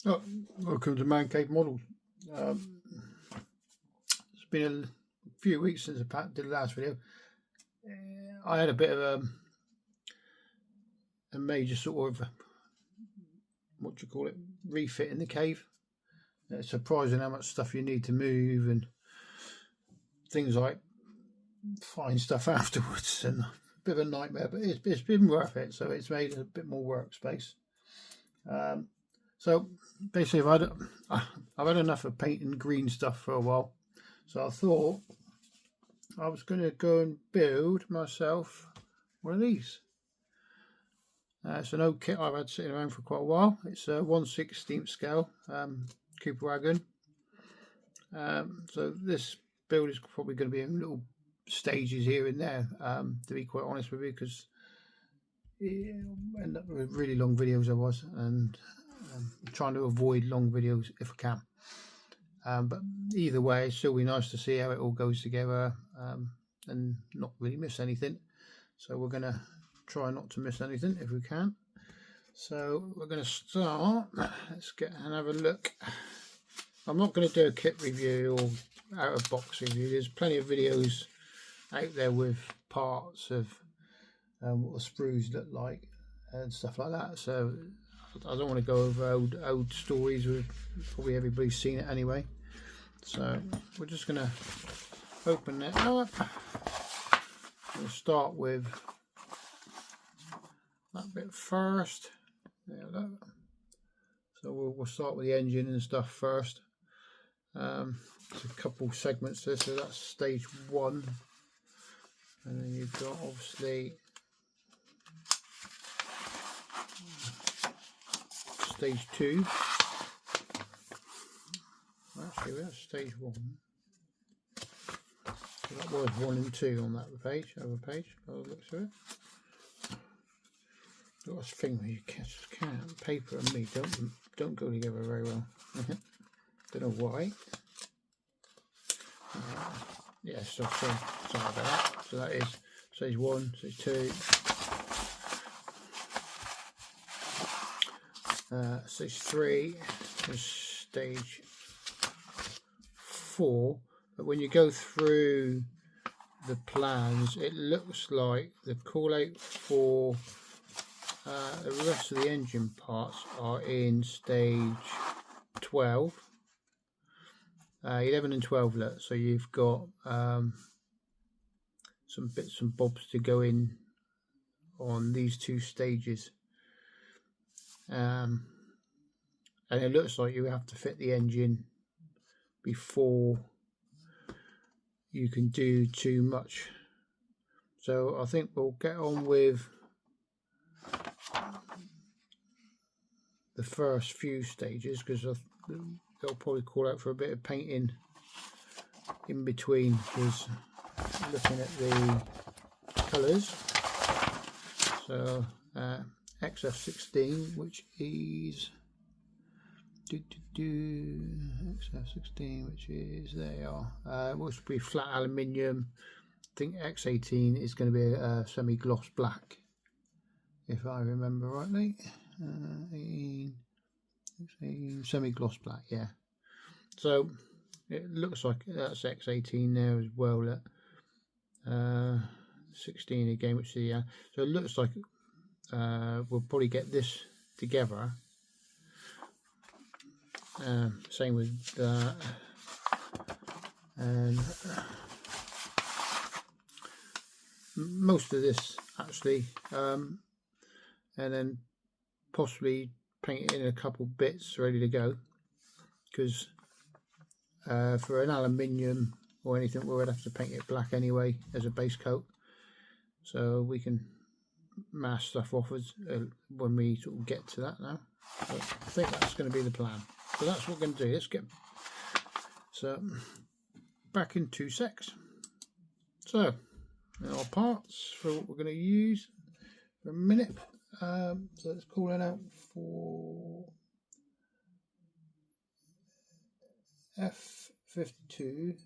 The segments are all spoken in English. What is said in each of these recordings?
Oh, welcome to Man Cave Models. It's been a few weeks since I did the last video. I had a bit of a major sort of, what do you call it, refit in the cave. It's surprising how much stuff you need to move and things like find stuff afterwards, and a bit of a nightmare, but it's been worth it. So it's made a bit more workspace. So basically, I've had enough of painting green stuff for a while, so I thought I was going to go and build myself one of these. It's an old kit I've had sitting around for quite a while. It's a 1/16 scale kubelwagen. So this build is probably going to be in little stages here and there, to be quite honest with you, because it end up with really long videos otherwise, and I'm trying to avoid long videos if I can. But either way, it'll still be nice to see how it all goes together, and not really miss anything. So we're going to try not to miss anything if we can. So we're going to start. Let's get and have a look. I'm not going to do a kit review or out of box review. There's plenty of videos out there with parts of what the sprues look like and stuff like that. So I don't want to go over old stories. With probably everybody's seen it anyway. So we're just going to open it up. We'll start with that bit first. There we go. So we'll start with the engine and stuff first. There's a couple segments there, so that's stage 1, and then you've got obviously stage 2. Actually, that's stage 1. So that was 1 and 2 on that page. Other page. I'll look through it. Got this thing where you can't. Paper and me don't go together very well. Don't know why. Yeah, so sorry about that. So that is stage 1, stage 2, stage 3, and stage 4. But when you go through the plans, it looks like the call out for the rest of the engine parts are in stage 12. 11 and 12 look, so you've got some bits and bobs to go in on these 2 stages, and it looks like you have to fit the engine before you can do too much. So I think we'll get on with the first few stages, because they'll probably call out for a bit of painting in between, because looking at the colours. So XF16, which is XF16, which is it will be flat aluminium. I think X18 is going to be a semi-gloss black, if I remember rightly. 18, semi-gloss black, yeah. So it looks like that's X18 there as well. 16 again, which is so it looks like we'll probably get this together. Same with that, and most of this actually, and then possibly paint it in a couple bits ready to go, because for an aluminium or anything we would have to paint it black anyway as a base coat, so we can mask stuff off as when we sort of get to that now. So I think that's going to be the plan. So that's what we're going to do. Let's get back in 2 secs. So our parts for what we're going to use for a minute. So let's call it out for F52,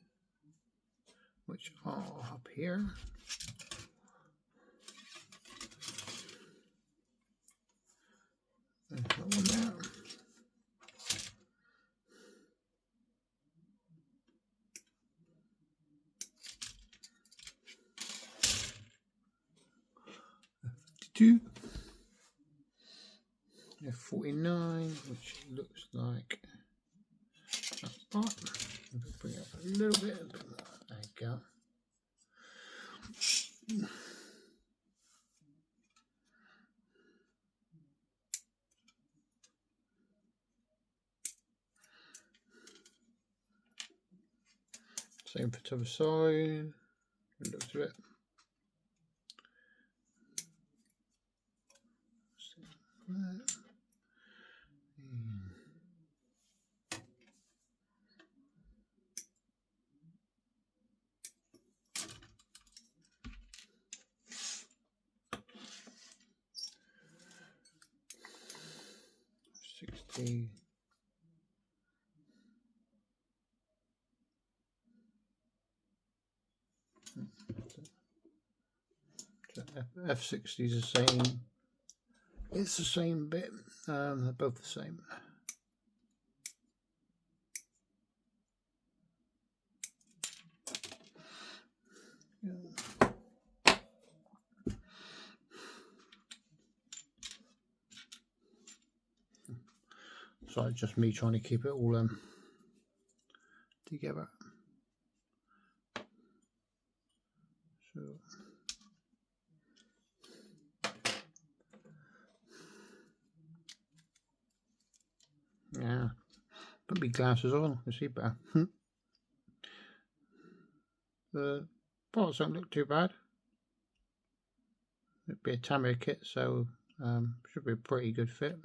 which are up here. There's that one there. 52, F49, which looks like that part. Bring it up a little bit. There you go. Same for the other side. Looks a bit. 60. F60 is the same. It's the same bit. They're both the same. Sorry, just me trying to keep it all together. So yeah, put my glasses on, I see better. The parts don't look too bad. It'd be a tamiya kit, so should be a pretty good fit.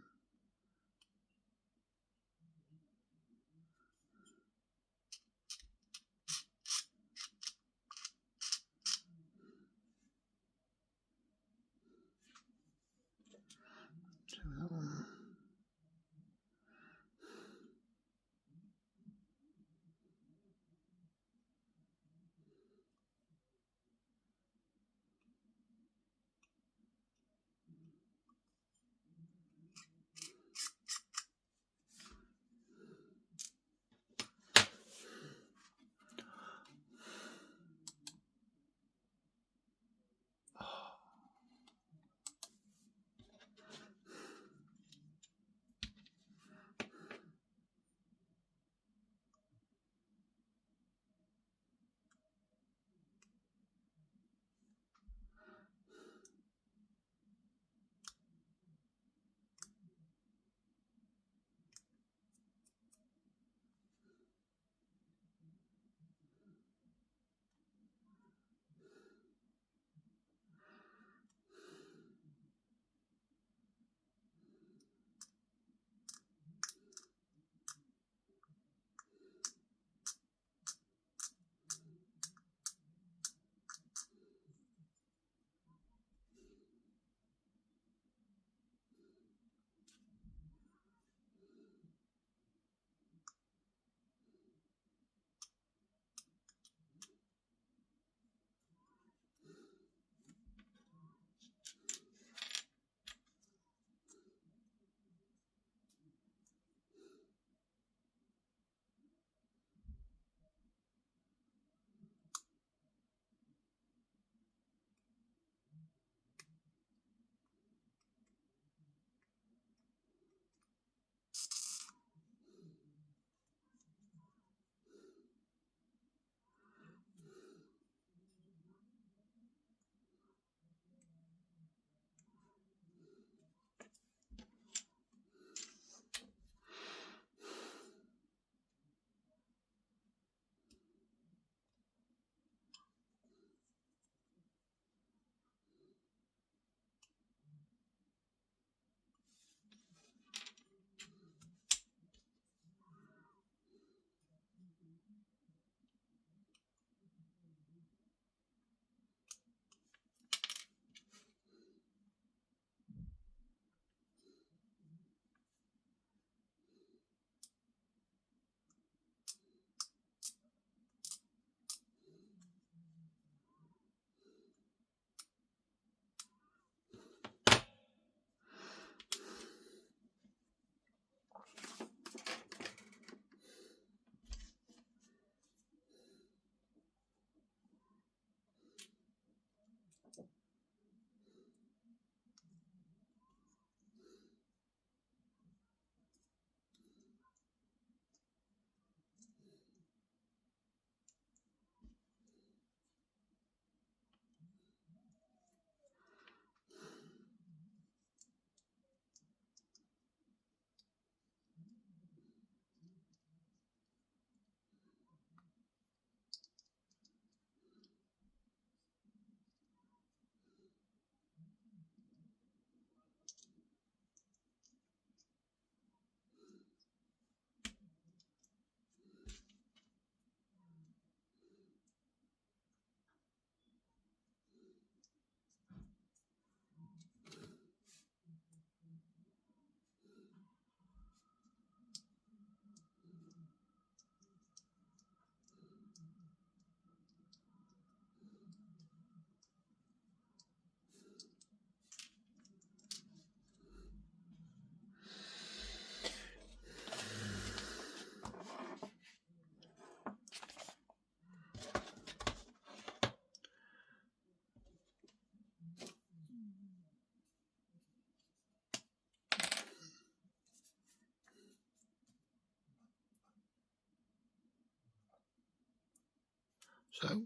So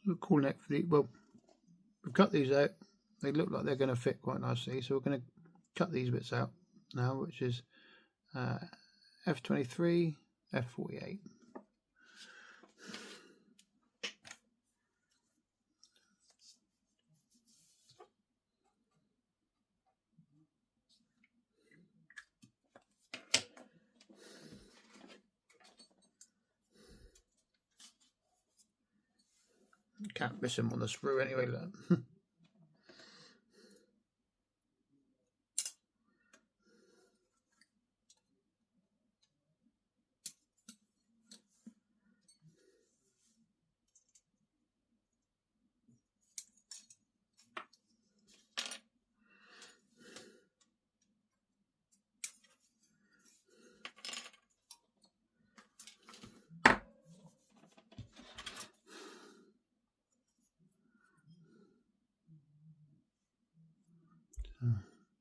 we're calling it for the, well, we've cut these out. They look like they're going to fit quite nicely, so we're going to cut these bits out now, which is F23, F48. Can't miss them on the sprue anyway. Look.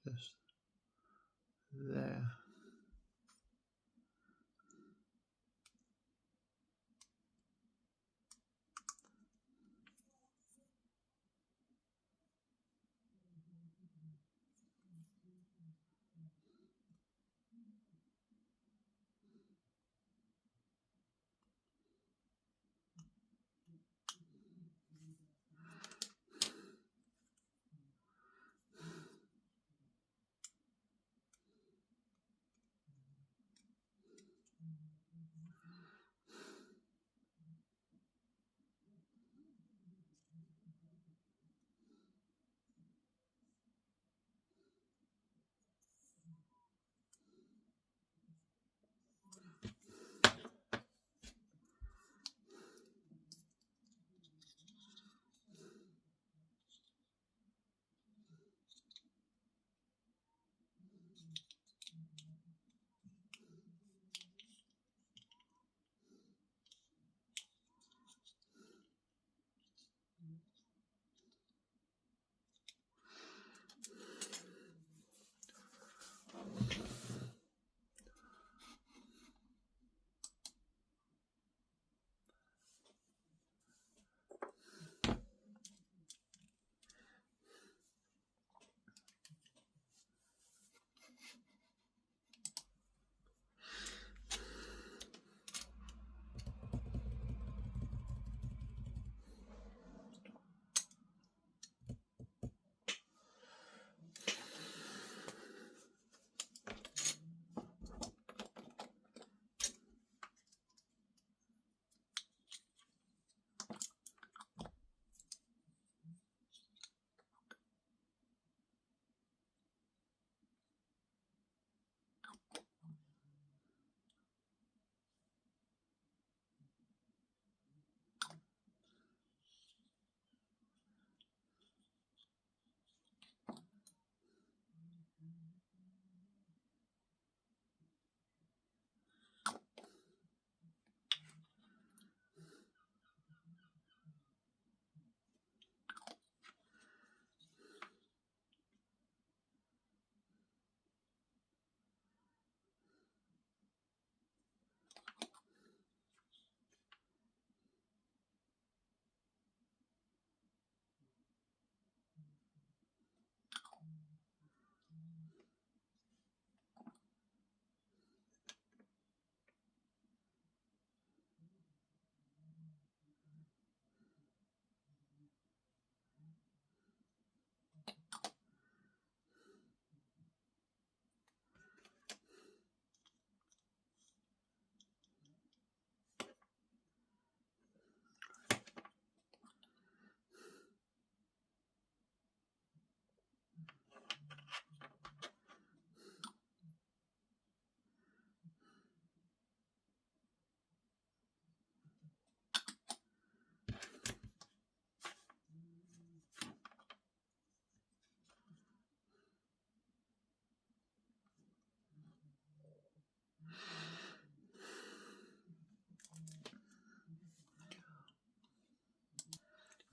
Just there.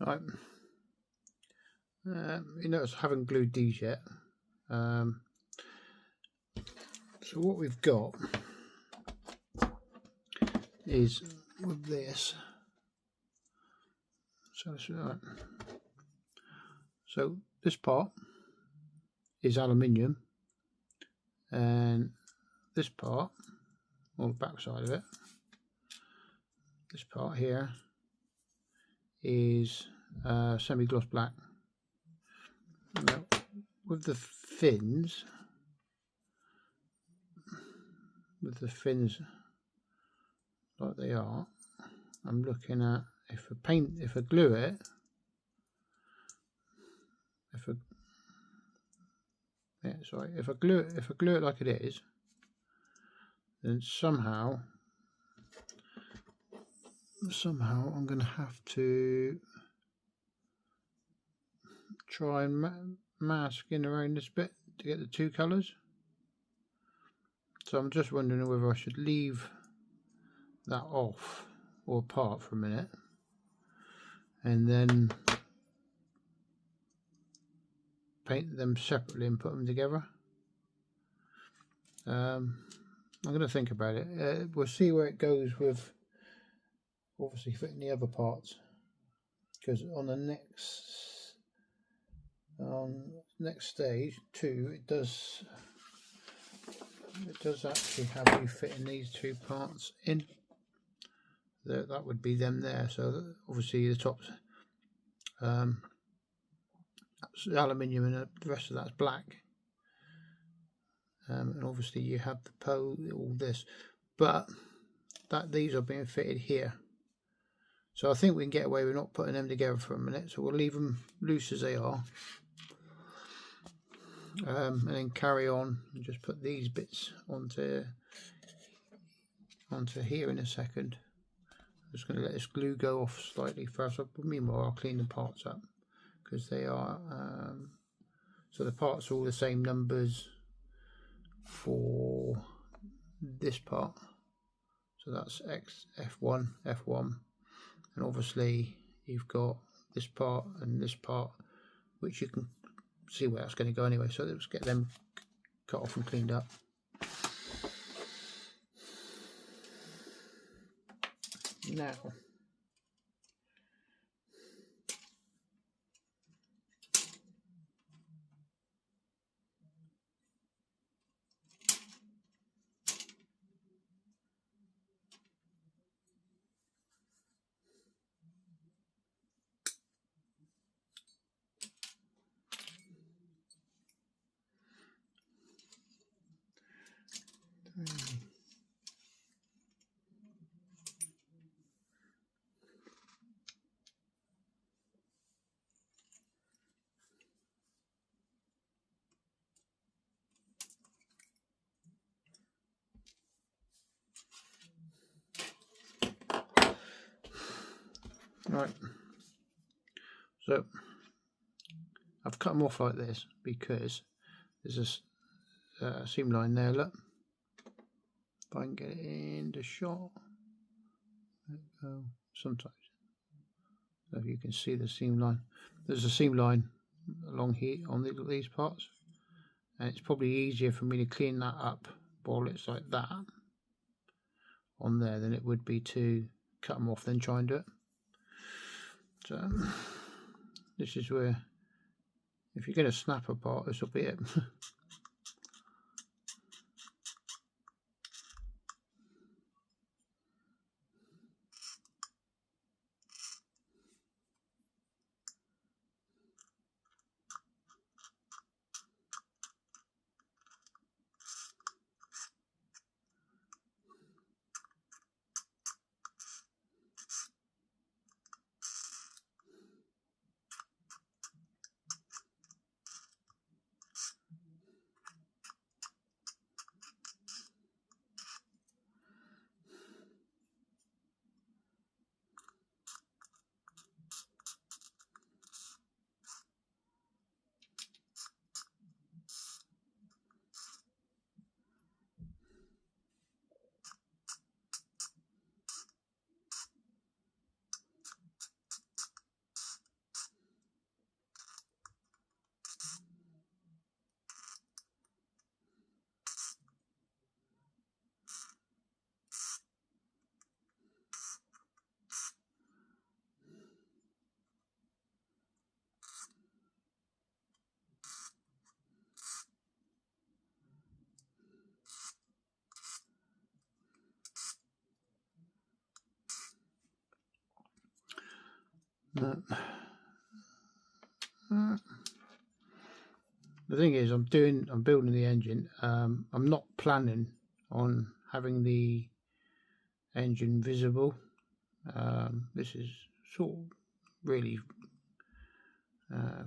Right. You notice I haven't glued these yet. So what we've got is with this. So that's right. So this part is aluminium, and this part, on the back side of it, this part here is semi-gloss black. Now, with the fins like they are, I'm looking at if I glue it, if I glue it like it is, then somehow I'm going to have to try and mask in around this bit to get the two colours. So I'm just wondering whether I should leave that off or apart for a minute and then paint them separately and put them together. I'm going to think about it. We'll see where it goes with obviously fitting the other parts, because on the next stage 2 it does actually have you fitting these two parts in. That would be them there. So obviously the top's aluminium and the rest of that's black, and obviously you have the all this, but these are being fitted here. So I think we can get away with not putting them together for a minute, so we'll leave them loose as they are, and then carry on and just put these bits onto here in a second. I'm just going to let this glue go off slightly first. Meanwhile I'll clean the parts up, because they are so the parts are all the same numbers for this part. So that's F1, and obviously you've got this part and this part, which you can see where that's going to go anyway. So let's get them cut off and cleaned up. Now, right, so I've cut them off like this because there's a seam line there. Look, if I can get it into shot, sometimes, so if you can see the seam line, there's a seam line along here on these parts, and it's probably easier for me to clean that up while it's like that on there than it would be to cut them off then try and do it. So this is where, if you're going to snap apart, this will be it. The thing is, I'm building the engine. I'm not planning on having the engine visible. This is sort of really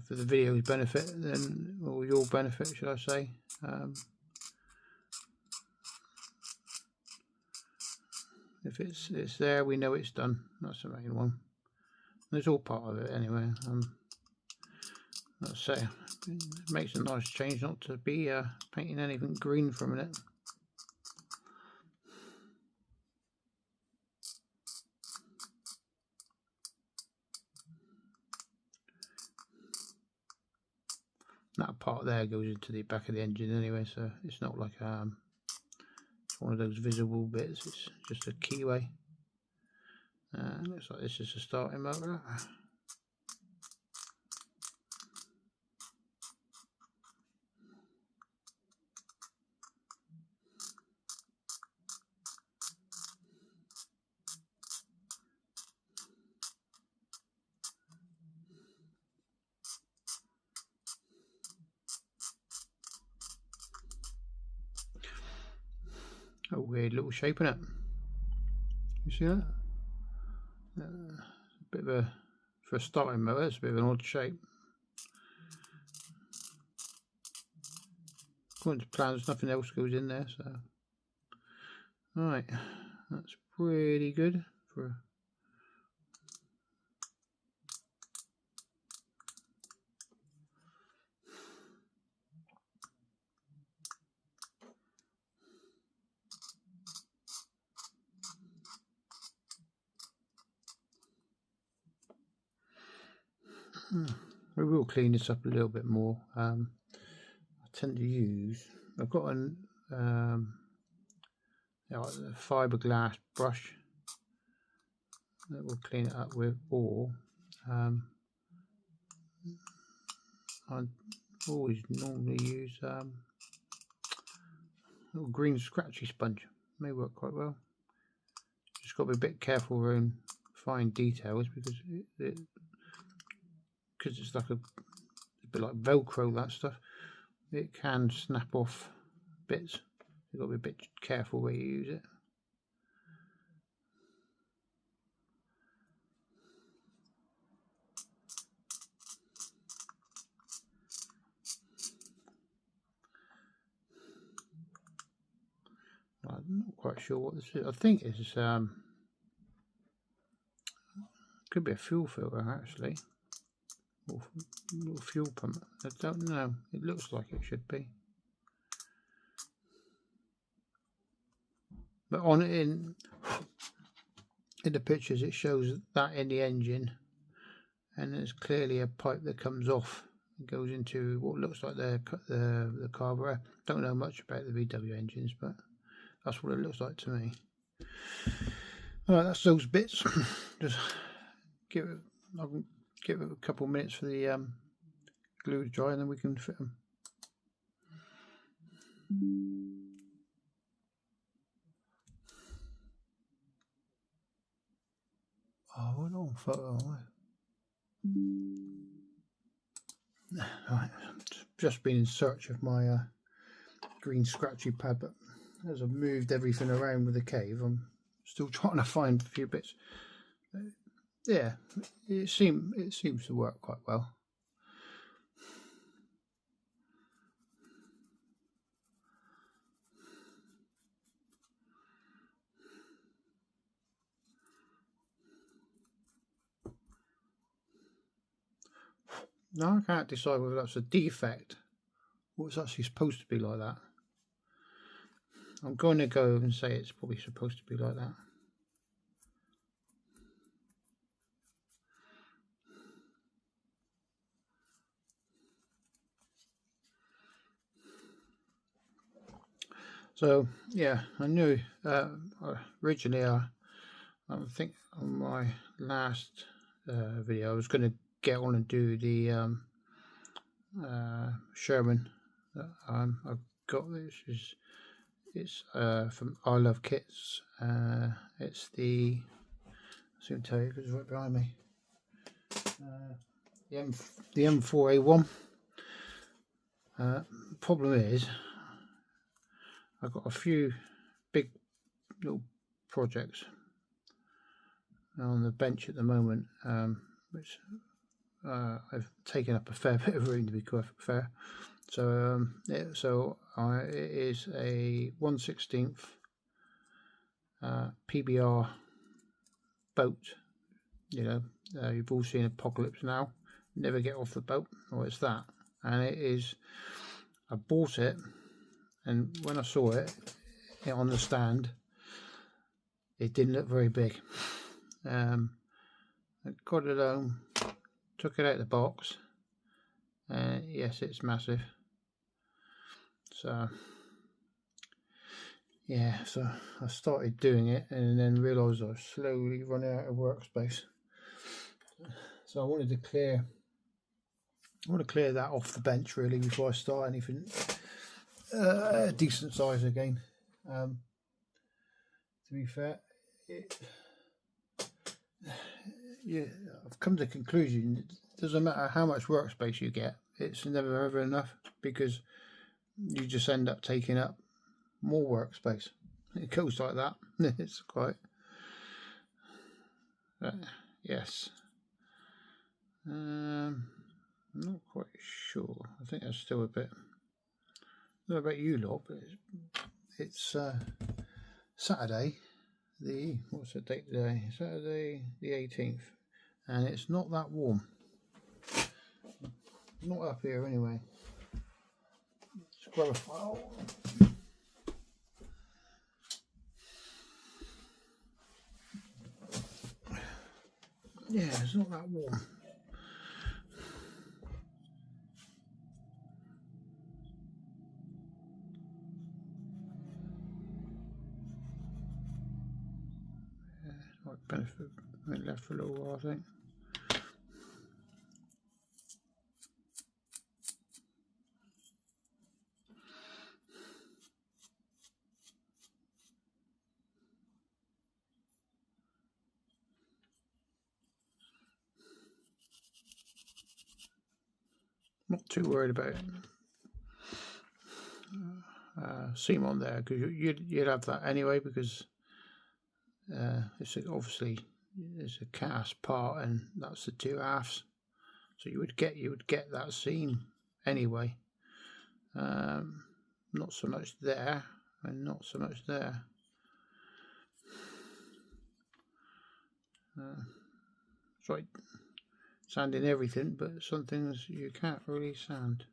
for the video's benefit, then, or your benefit, should I say. If it's there, we know it's done. That's the main one. And it's all part of it anyway. Let's say it makes a nice change not to be painting anything green for a minute. That part there goes into the back of the engine anyway, so it's not like it's one of those visible bits. It's just a keyway. Looks like this is a starting motor. A weird little shape in it. You see that? A bit of a, for a starting motor, it's a bit of an odd shape. According to plans, nothing else goes in there, so. Right, that's pretty good for. We will clean this up a little bit more. I tend to use. I've got an a fiberglass brush that we'll clean it up with, or I always normally use a little green scratchy sponge. May work quite well. Just got to be a bit careful around fine details because it's like a bit like Velcro, that stuff. It can snap off bits. You've got to be a bit careful where you use it. I'm not quite sure what this is. I think it's could be a fuel filter actually, or little fuel pump. I don't know. It looks like it should be. But in the pictures, it shows that in the engine, and there's clearly a pipe that comes off and goes into what looks like the carburetor. Don't know much about the VW engines, but that's what it looks like to me. Alright, that's those bits. Just I can give it a couple of minutes for the glue to dry, and then we can fit them. Oh, we're not on photo, Right, just been in search of my green scratchy pad, but as I've moved everything around with the cave, I'm still trying to find a few bits. Yeah, it seems to work quite well. Now I can't decide whether that's a defect or it's actually supposed to be like that. I'm going to go and say it's probably supposed to be like that. So yeah, I knew originally I think on my last video I was going to get on and do the Sherman that I've got. It's from I Love Kits. It's the, I'll soon tell you because it's right behind me. the M4A1. Problem is, I've got a few big little projects on the bench at the moment, which I've taken up a fair bit of room, to be quite fair. So it is a 1/16 PBR boat. You know, you've all seen Apocalypse Now. Never get off the boat. Well, it's that, and it is. I bought it, and when I saw it on the stand, it didn't look very big. I got it home, took it out of the box, and yes, it's massive. So yeah, so I started doing it, and then realised I was slowly running out of workspace. So I wanted to clear that off the bench really before I start anything decent size again. To be fair, I've come to the conclusion it doesn't matter how much workspace you get, it's never ever enough, because you just end up taking up more workspace. It goes like that. It's quite yes. I'm not quite sure. I think there's still a bit. I don't know about you lot, but it's Saturday. What's the date today? Saturday the 18th, and it's not that warm. Not up here anyway. Let's grab a file. Yeah, it's not that warm. Might benefit. Went left for a little while, I think. Not too worried about it. Seam on there, because you'd have that anyway, because it's obviously there's a cast part and that's the two halves, so you would get that seam anyway. Not so much there and not so much there. It's like sanding everything, but some things you can't really sand.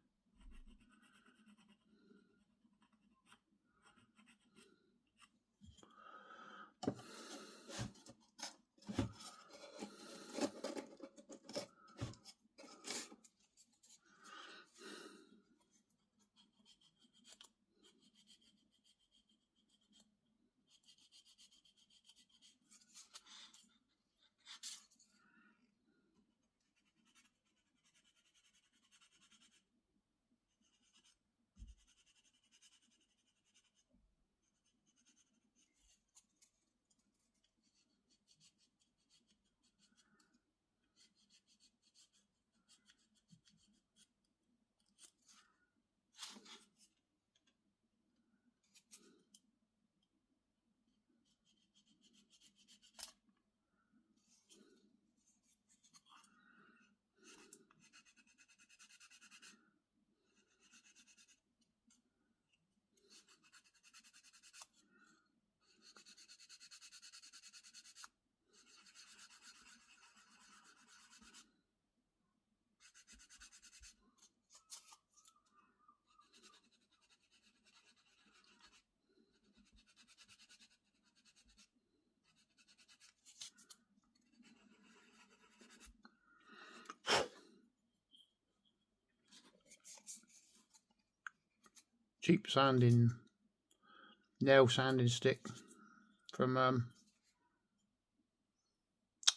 Cheap sanding, nail sanding stick from I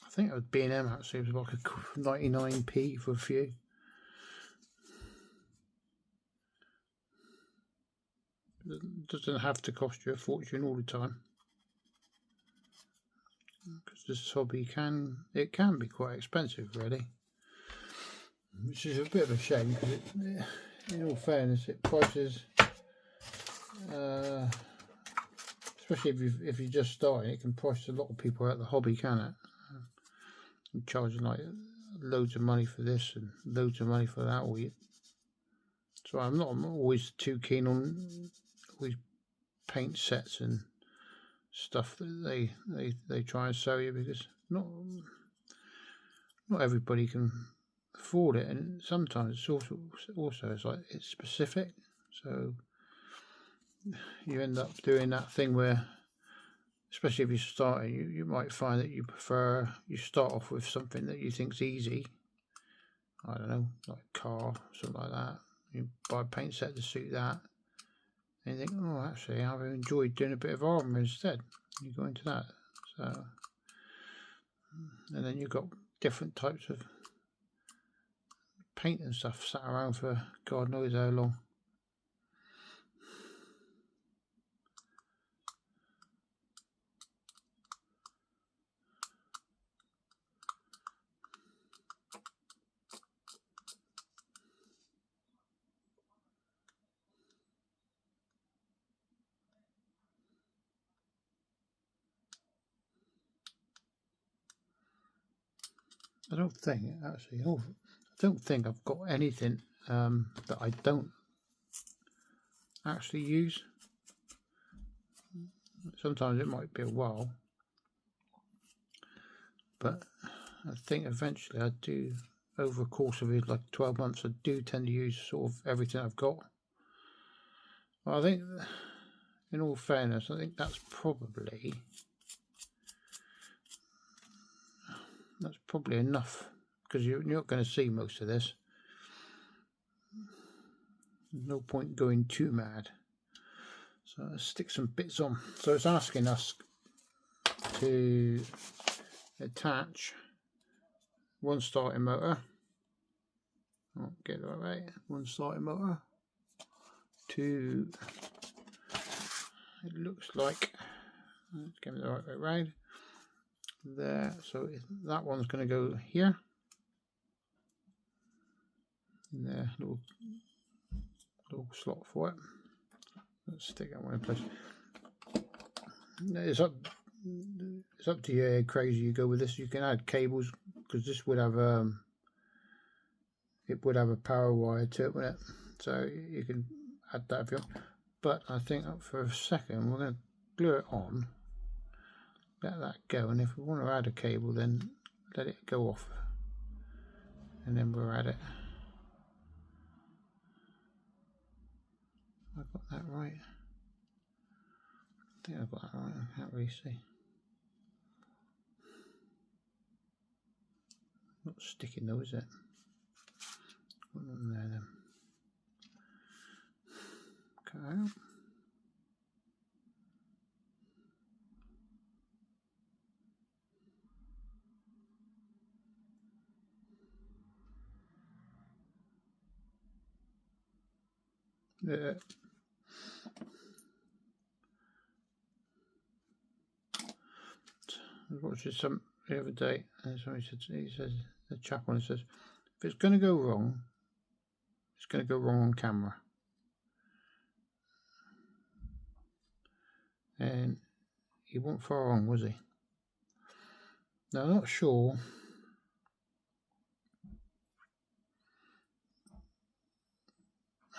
think it was B&M actually. It was like a 99p for a few. It doesn't have to cost you a fortune all the time, because this hobby can be quite expensive really. which is a bit of a shame because in all fairness, it prices, especially if you're just starting, it can price a lot of people out of the hobby, can it? And charging like loads of money for this and loads of money for that. So I'm always too keen on always paint sets and stuff that they try and sell you, because not everybody can afford it, and sometimes it's also it's like it's specific, so you end up doing that thing where, especially if you're starting, you might find that you start off with something that you think's easy. I don't know, like a car, something like that. You buy a paint set to suit that, and you think, oh, actually, I've enjoyed doing a bit of armour instead. You go into that, so, and then you've got different types of paint and stuff sat around for God knows how long. I don't think I've got anything that I don't actually use. Sometimes it might be a while, but I think eventually I do, over a course of like 12 months, I do tend to use sort of everything I've got. Well, I think, in all fairness, I think that's probably enough, because you're not going to see most of this. There's no point going too mad. So let's stick some bits on. So it's asking us to attach one starting motor. I'll get it right. One starting motor to, it looks like, let's get it the right way round there. So that one's going to go here. And there, little slot for it. Let's stick that one in place. It's up to you how crazy you go with this. You can add cables, because this would have it would have a power wire to it, wouldn't it? So you can add that if you want. But I think for a second we're going to glue it on, let that go, and if we want to add a cable, then let it go off, and then we'll add it. I got that right? I think I've got that right. I can't really see. Not sticking though, is it? Put it on there then. Okay. Yeah. I was watching some the other day, and somebody said, he says, the chap on it says, if it's going to go wrong, it's going to go wrong on camera. And he wasn't far wrong, was he? Now, I'm not sure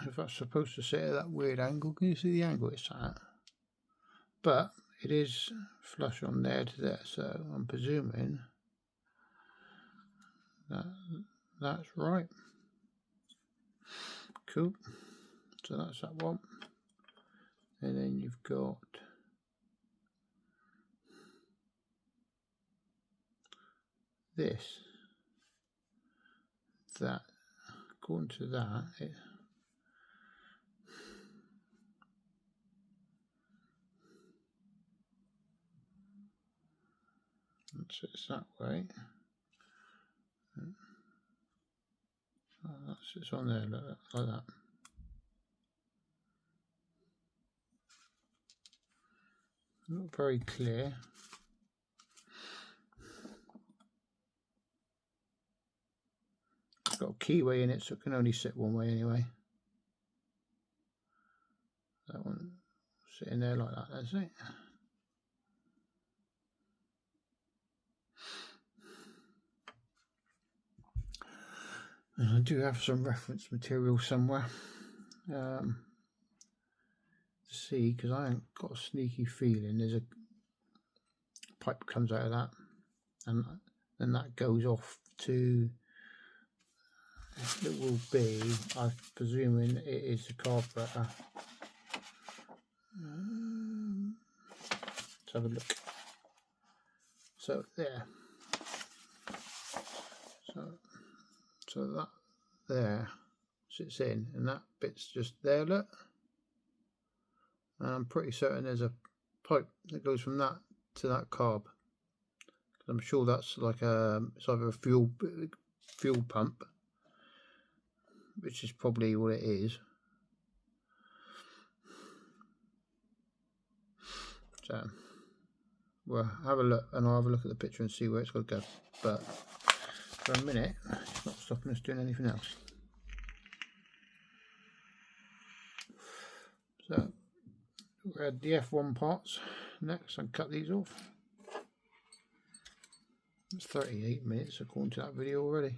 if that's supposed to sit at that weird angle. Can you see the angle it's at? But it is flush on there to there, so I'm presuming that that's right. Cool. So that's that one. And then you've got this. That, according to that, it's that way. It's on there like that. Not very clear. I've got to keyway in it, so it can only sit one way anyway. That one sitting there like that, that's it. And I do have some reference material somewhere to see, because I ain't got a sneaky feeling there's a pipe comes out of that, and then that goes off to, it will be, I'm presuming it is the carburetor. Let's have a look. So there, so that there sits in, and that bit's just there, look. And I'm pretty certain there's a pipe that goes from that to that carb. I'm sure that's like it's either a fuel pump, which is probably what it is. So we'll have a look, and I'll have a look at the picture and see where it's got to go. But for a minute, it's not stopping us doing anything else. So we'll add the F1 parts next and cut these off. It's 38 minutes according to that video already.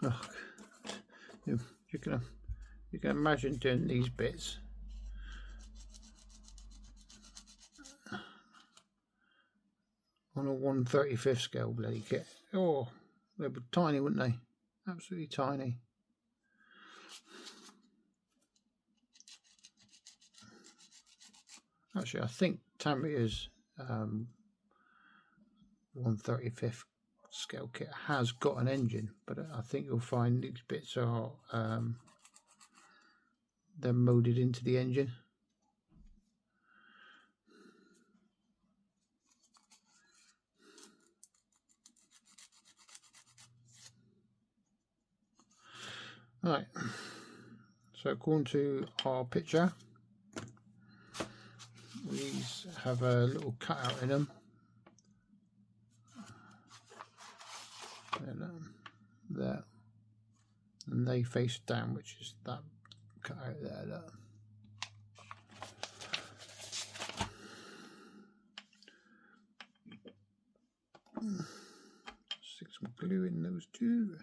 Oh, you can imagine doing these bits on a 1/35 scale bloody kit. Oh, they'd be tiny, wouldn't they? Absolutely tiny. Actually, I think Tamiya's 1/35 scale kit has got an engine, but I think you'll find these bits are they're molded into the engine. Right, so according to our picture, these have a little cutout in them. There, and they face down, which is that cutout there. Look. Stick some glue in those two.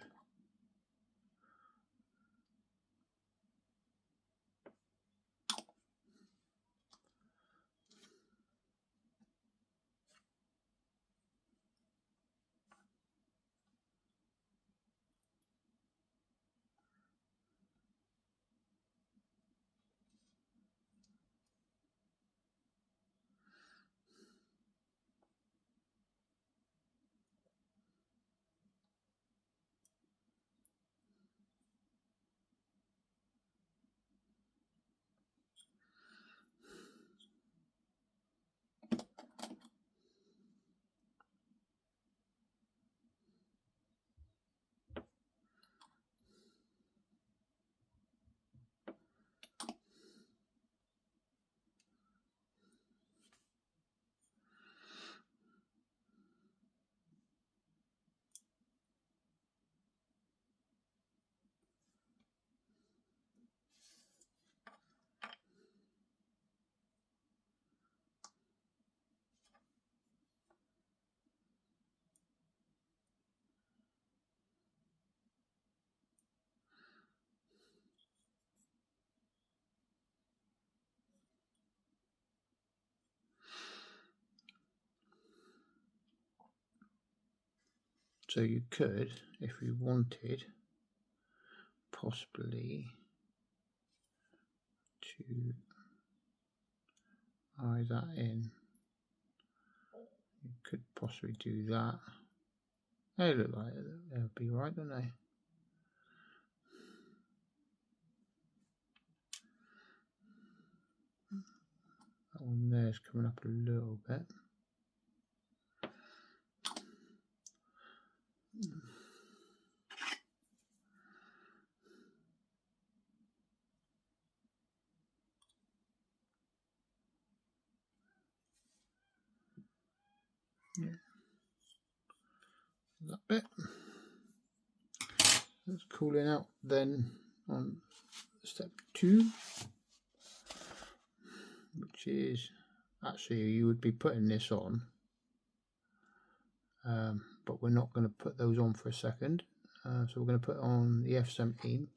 So you could, if you wanted, possibly to eye that in. You could possibly do that, They look like they'll be right, don't they? That one there's coming up a little bit. Yeah. That bit. That's cooling out then on step 2, which is actually you would be putting this on, but we're not going to put those on for a second. So we're going to put on the F17.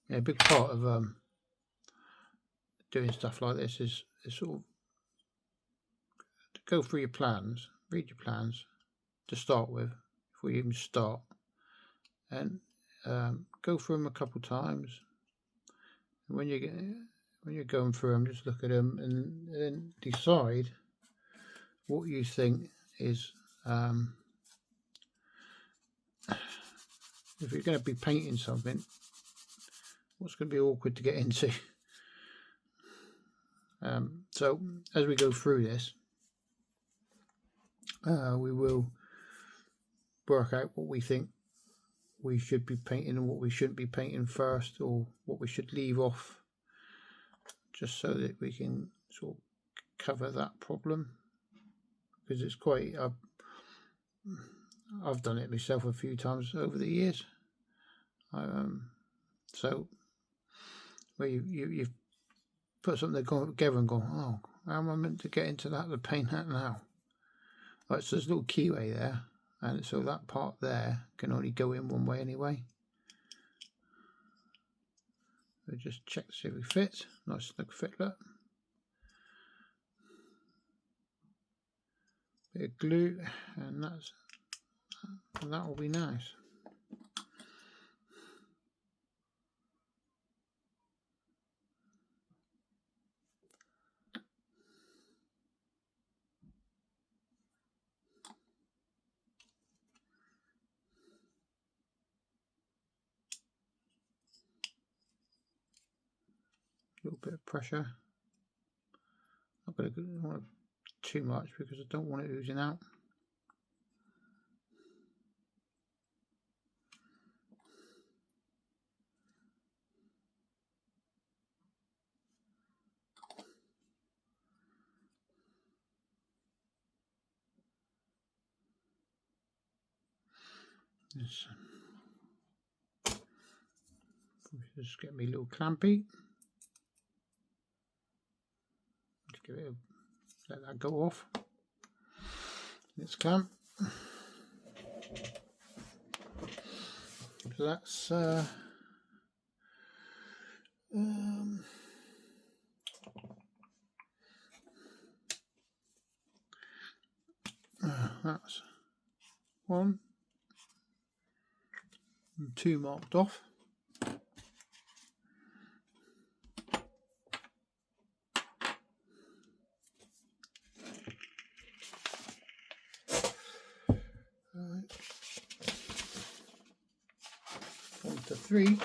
Yeah, a big part of doing stuff like this is sort of to go through your plans, read your plans to start with before you even start, and go through them a couple times. And when you're going through them, just look at them and then decide what you think is if you're going to be painting something, what's going to be awkward to get into. So as we go through this, we will work out what we think we should be painting and what we shouldn't be painting first, or what we should leave off, just so that we can sort of cover that problem, because it's quite I've done it myself a few times over the years. So where you've put something together and go, oh, how am I meant to get into that to paint that now? Right, so there's a little keyway there, and so that part there can only go in one way anyway. So just check to see if it fits. Nice snug fit, look. Bit of glue, and that will be nice. A little bit of pressure. Not going to want too much because I don't want it oozing out. Just get me a little clampy. Just give it let that go off. Let's clamp. So that's that's 1 and 2 marked off. On to 3.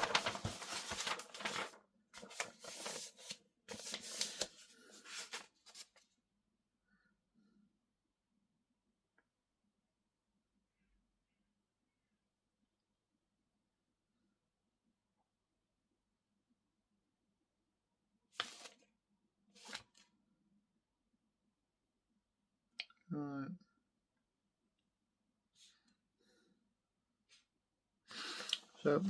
Right. So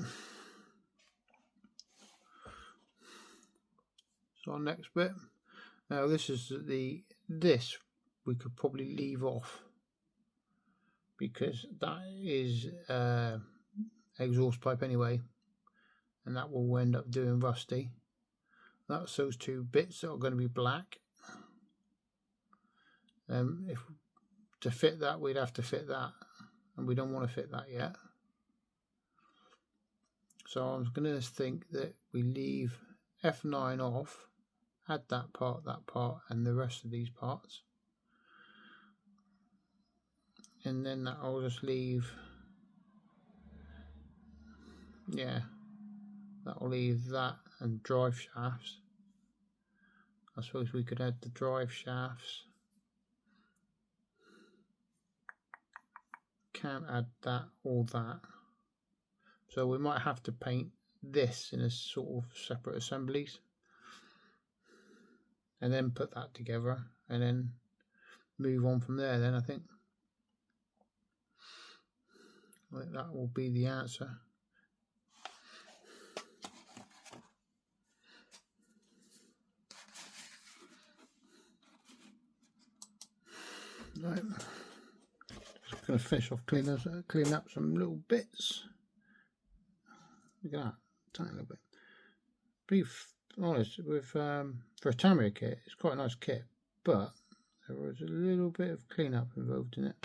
our next bit. Now this is this we could probably leave off, because that is exhaust pipe anyway, and that will end up doing rusty. That's those 2 bits that are going to be black. If to fit that, we'd have to fit that, and we don't want to fit that yet. So I'm going to think that we leave F9 off, add that part, and the rest of these parts. And then I'll just leave, yeah, that'll leave that and drive shafts. I suppose we could add the drive shafts. Can't add that or that. So we might have to paint this in a sort of separate assemblies. And then put that together and then move on from there then I think. That will be the answer. Right. Just going to finish off clean up some little bits. Look at that, tiny little bit. Be honest, with for a tamiya kit, it's quite a nice kit, but there was a little bit of cleanup involved in it.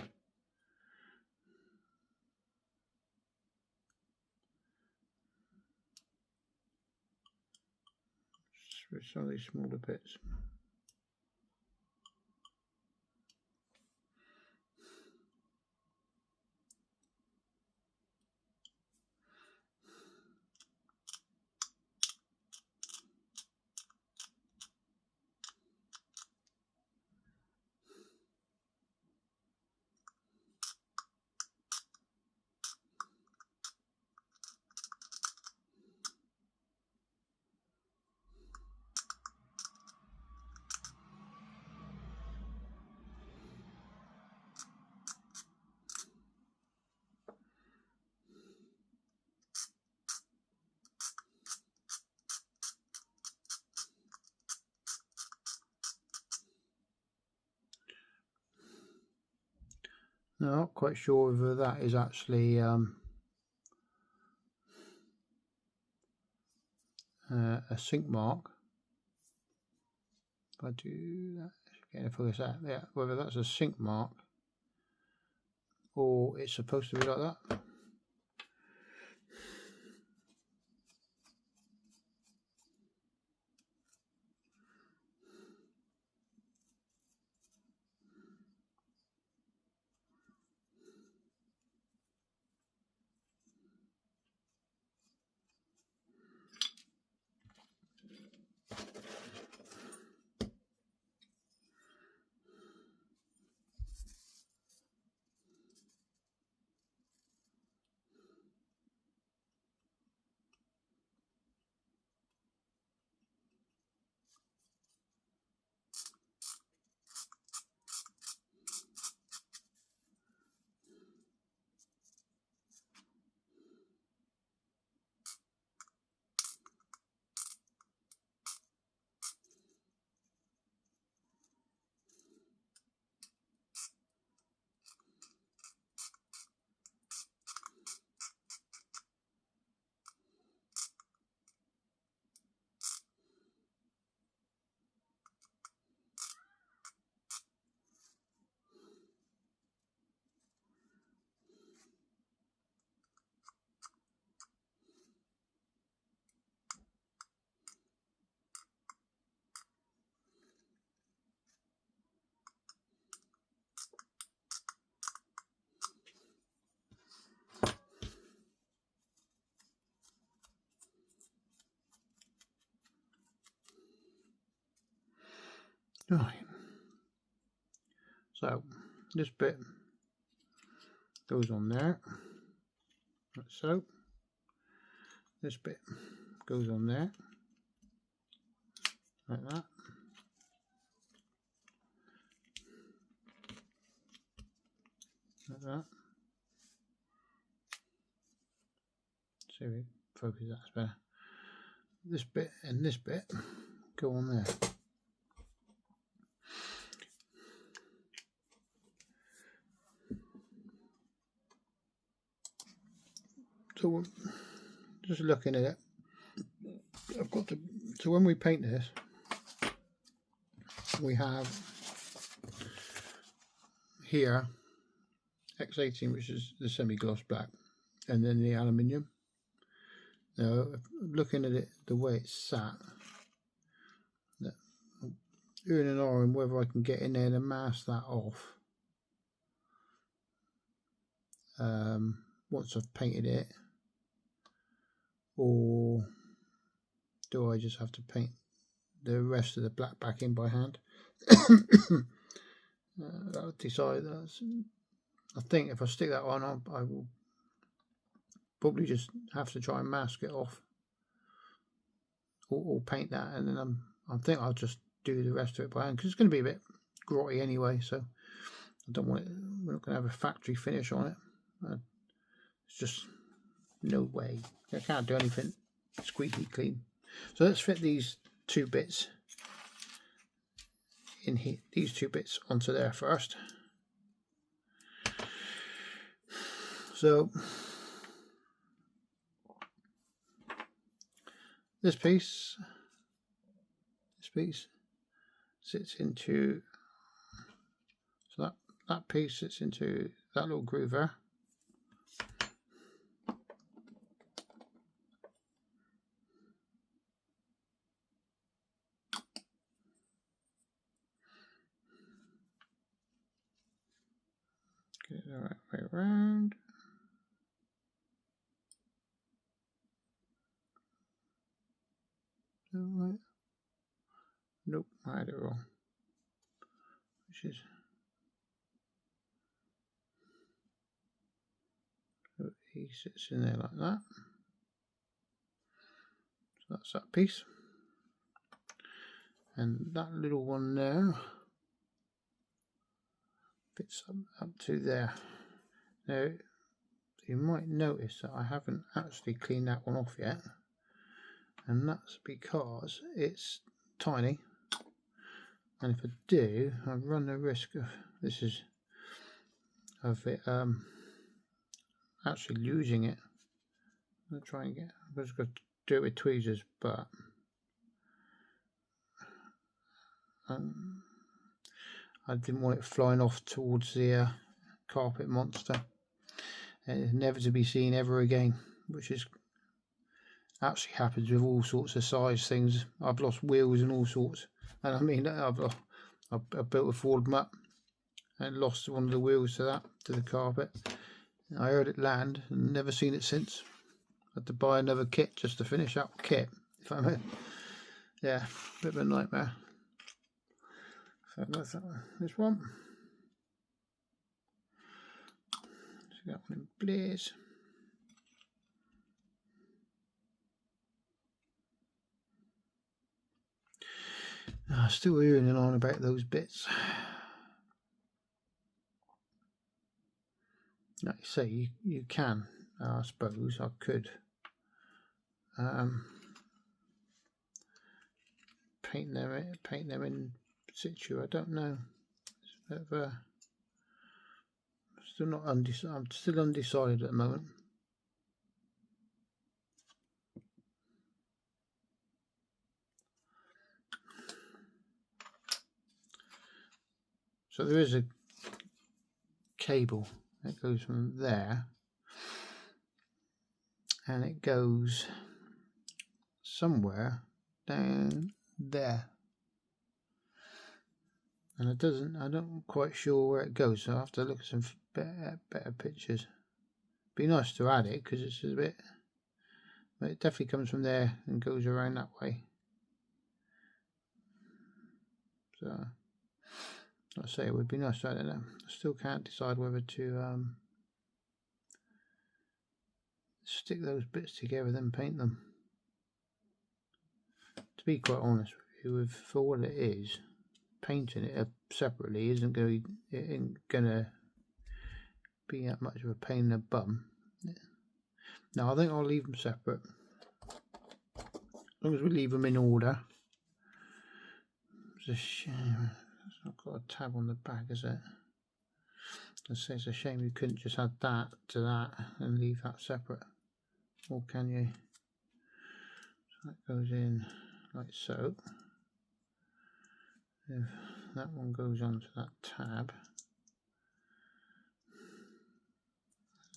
With some of these smaller bits. No, I'm not quite sure whether that is actually a sync mark. If I do that, again, if I focus that, yeah, whether that's a sync mark or it's supposed to be like that. Right, so this bit goes on there, like so. This bit goes on there, like that. Like that. See if we focus, that's better. This bit and this bit go on there. So just looking at it, I've got to, so when we paint this, we have here X18, which is the semi-gloss black, and then the aluminium. Now, looking at it the way it's sat, doing an eye on whether I can get in there and mask that off. Once I've painted it, or do I just have to paint the rest of the black back in by hand? I'll decide that. I think if I stick that on, I will probably just have to try and mask it off, or paint that, and then I think I'll just do the rest of it by hand, because it's going to be a bit grotty anyway, so I don't want it. We're not going to have a factory finish on it. It's just no way. I can't do anything squeaky clean. So let's fit these two bits in here, these two bits onto there first. So this piece sits into, so that piece sits into that little groove there. Get it the right way around. Right. Nope, I had it wrong. Which is, so he sits in there like that. So that's that piece. And that little one there fits up to there. Now, you might notice that I haven't actually cleaned that one off yet, and that's because it's tiny, and if I do, I run the risk of it actually losing it. I'm gonna try and I'm just going to do it with tweezers, but I didn't want it flying off towards the carpet monster and never to be seen ever again, which is actually happens with all sorts of size things. I've lost wheels and all sorts, and I mean I've built a Ford Mutt and lost one of the wheels to the carpet. I heard it land and never seen it since. Had to buy another kit just to finish that kit. If I mean, yeah, bit of a nightmare. So that's this one. So that one in place. Still hearing on about those bits. Like you say, you can. I suppose I could paint them in situ. I don't know. It's a bit of still not undecided. I'm still undecided at the moment. So there is a cable that goes from there, and it goes somewhere down there, and I'm not quite sure where it goes, so I have to look at some better pictures. Be nice to add it because it's a bit, but it definitely comes from there and goes around that way. So I say it would be nice to add it. I still can't decide whether to stick those bits together then paint them. To be quite honest with you, for what it is, painting it separately isn't going to be that much of a pain in the bum. No, I think I'll leave them separate, as long as we leave them in order. It's a shame it's not got a tab on the back, is it? I say it's a shame you couldn't just add that to that and leave that separate, or can you? So that goes in like so. If that one goes onto that tab,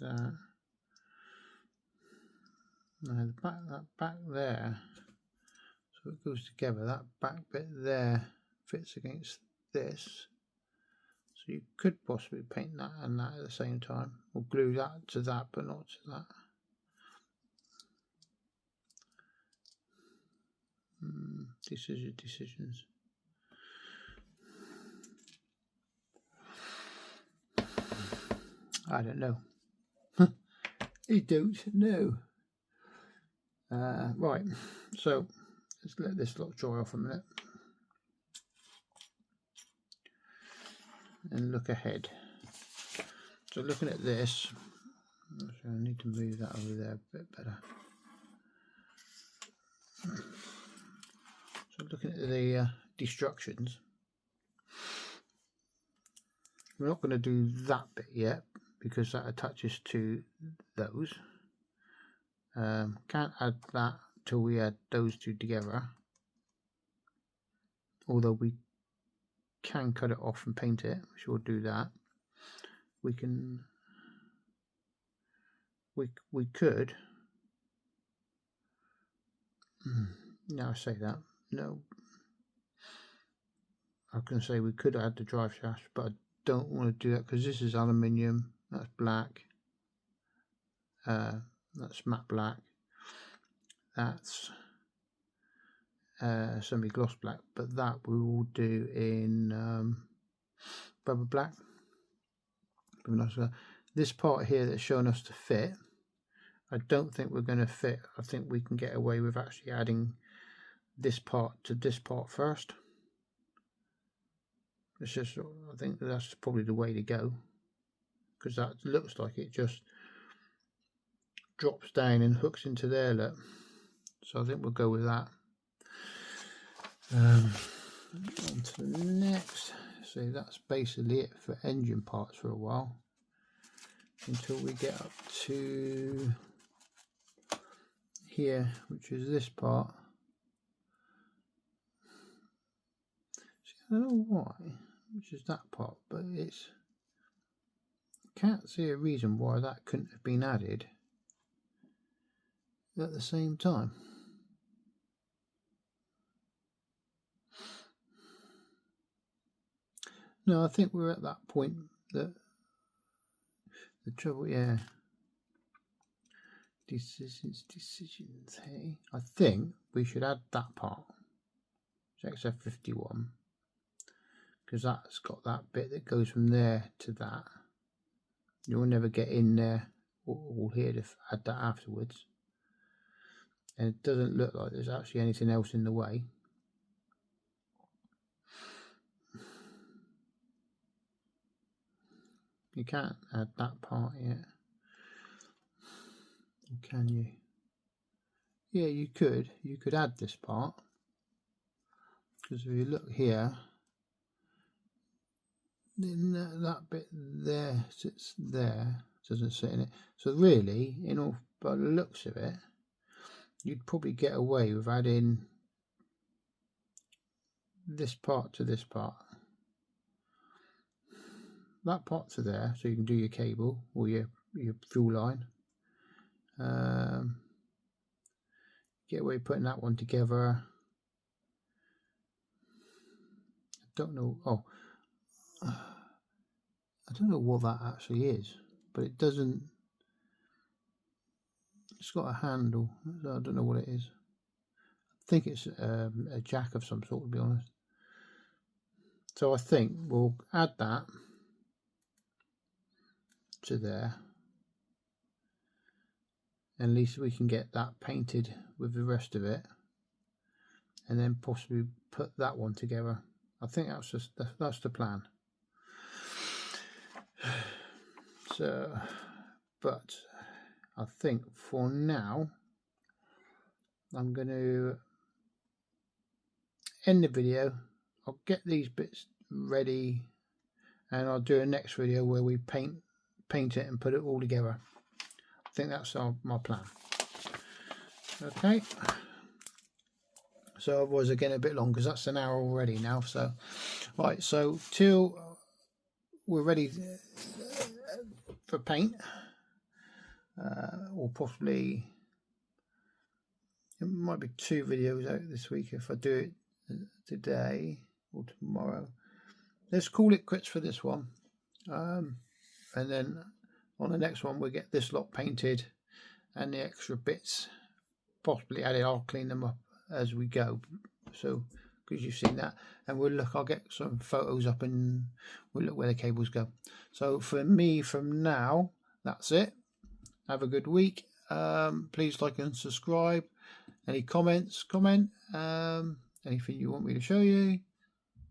that. Now that back there, so it goes together. That back bit there fits against this, so you could possibly paint that and that at the same time, or glue that to that but not to that. Decisions. I don't know. I don't know. Right, so let's let this lot dry off a minute and look ahead. So looking at this, I need to move that over there a bit better. So looking at the destructions, we're not going to do that bit yet because that attaches to those. Can't add that till we add those two together, although we can cut it off and paint it, which we'll do that. We can we could now I say that, no, I can say we could add the drive shaft, but I don't want to do that because this is aluminium, that's black, that's matte black, that's semi-gloss black, but that we will do in rubber black. This part here that's showing us to fit, I don't think we're going to fit. I think we can get away with actually adding this part to this part first. It's just, I think that's probably the way to go, because that looks like it just drops down and hooks into there, look. So I think we'll go with that. On to the next. So that's basically it for engine parts for a while, until we get up to here, which is this part. See, I don't know why, which is that part, but it's, can't see a reason why that couldn't have been added at the same time. No, I think we're at that point that the trouble, yeah. Decisions, hey. I think we should add that part, XF51, because that's got that bit that goes from there to that. You'll never get in there or here to add that afterwards. And it doesn't look like there's actually anything else in the way. You can't add that part yet. Can you? Yeah, you could. You could add this part, because if you look here, then that bit there sits there, doesn't sit in it. So really, in all by the looks of it, you'd probably get away with adding this part to this part, that part to there, so you can do your cable or your fuel line. Get away putting that one together. I don't know. Oh, I don't know what that actually is, but it doesn't. It's got a handle. I don't know what it is. I think it's a jack of some sort, to be honest. So I think we'll add that to there. At least we can get that painted with the rest of it, and then possibly put that one together. I think that's the plan. So, but I think for now I'm going to end the video. I'll get these bits ready, and I'll do a next video where we paint it and put it all together. I think that's my plan. Okay, so otherwise again a bit long, because that's an hour already now. So right, so till we're ready for paint, or possibly it might be 2 videos out this week if I do it today or tomorrow. Let's call it quits for this one, and then on the next one we'll get this lot painted and the extra bits possibly added. I'll clean them up as we go, so because you've seen that, and we'll look, I'll get some photos up and we'll look where the cables go. So for me from now, that's it. Have a good week. Please like and subscribe. Any comments, comment. Anything you want me to show you,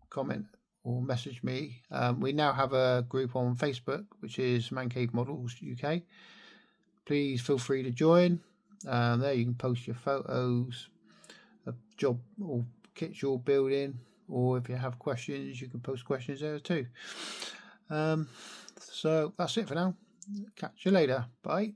comment or message me. We now have a group on Facebook, which is Man Cave Models UK. Please feel free to join. There you can post your photos of job or kits you're building, or if you have questions, you can post questions there too. So that's it for now. Catch you later. Bye.